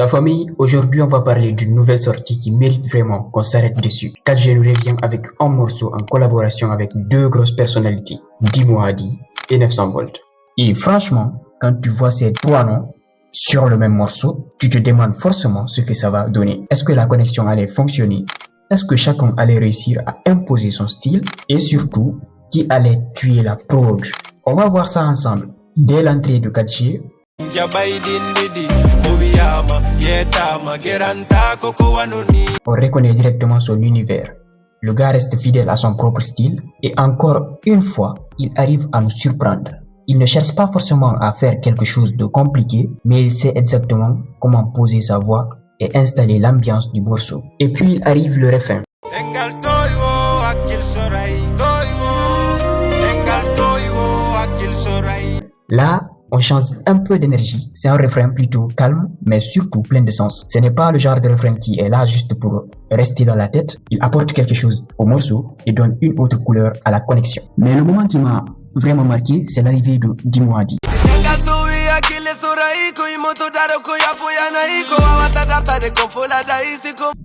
La famille, aujourd'hui on va parler d'une nouvelle sortie qui mérite vraiment qu'on s'arrête dessus. 4G nous revient avec un morceau en collaboration avec deux grosses personnalités, Dimo Adi et 900 volts. Et franchement, quand tu vois ces trois noms sur le même morceau, tu te demandes forcément ce que ça va donner. Est-ce que la connexion allait fonctionner? Est-ce que chacun allait réussir à imposer son style? Et surtout, qui allait tuer la prod? On va voir ça ensemble. Dès l'entrée de 4G, on reconnaît directement son univers. Le gars reste fidèle à son propre style et encore une fois, il arrive à nous surprendre. Il ne cherche pas forcément à faire quelque chose de compliqué, mais il sait exactement comment poser sa voix et installer l'ambiance du morceau. Et puis il arrive le refrain. Là, on change un peu d'énergie. C'est un refrain plutôt calme, mais surtout plein de sens. Ce n'est pas le genre de refrain qui est là juste pour rester dans la tête. Il apporte quelque chose au morceau et donne une autre couleur à la connexion. Mais le moment qui m'a vraiment marqué, c'est l'arrivée de Dimo Adi.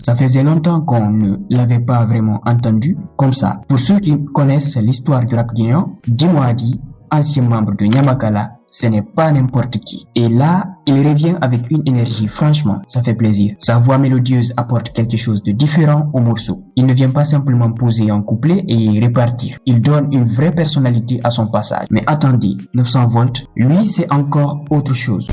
Ça faisait longtemps qu'on ne l'avait pas vraiment entendu comme ça. Pour ceux qui connaissent l'histoire du rap guinéen, Dimo Adi, ancien membre de Nyamakala, ce n'est pas n'importe qui. Et là, il revient avec une énergie, franchement, ça fait plaisir. Sa voix mélodieuse apporte quelque chose de différent au morceau. Il ne vient pas simplement poser un couplet et repartir. Il donne une vraie personnalité à son passage. Mais attendez, 900 volts, lui, c'est encore autre chose.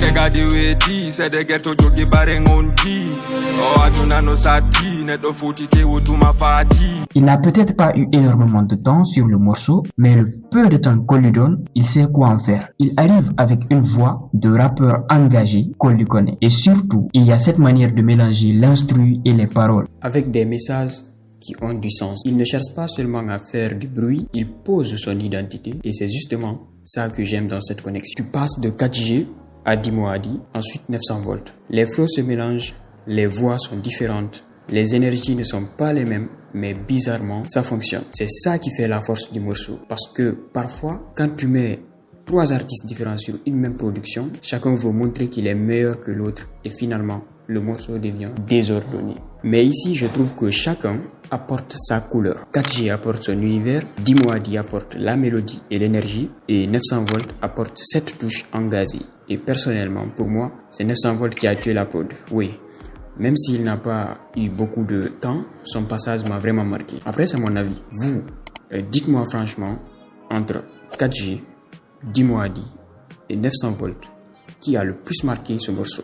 Il n'a peut-être pas eu énormément de temps sur le morceau, mais le peu de temps qu'on lui donne, il sait quoi en faire. Il arrive avec une voix de rappeur engagé qu'on lui connaît. Et surtout, il y a cette manière de mélanger l'instru et les paroles. Avec des messages qui ont du sens. Il ne cherche pas seulement à faire du bruit, il pose son identité. Et c'est justement ça que j'aime dans cette connexion. Tu passes de 4G à Dimo Adi, ensuite 900 volts. Les flows se mélangent, les voix sont différentes, les énergies ne sont pas les mêmes, mais bizarrement, ça fonctionne. C'est ça qui fait la force du morceau. Parce que parfois, quand tu mets trois artistes différents sur une même production, chacun veut montrer qu'il est meilleur que l'autre et finalement, le morceau devient désordonné. Mais ici, je trouve que chacun apporte sa couleur. 4G apporte son univers, Dimo Adi apporte la mélodie et l'énergie et 900 volts apporte cette touche engagée. Et personnellement, pour moi, c'est 900 volts qui a tué la prod. Oui. Même s'il n'a pas eu beaucoup de temps, son passage m'a vraiment marqué. Après, c'est mon avis. Vous, dites-moi franchement, entre 4G, Dimo Adi et 900 volts, qui a le plus marqué ce morceau?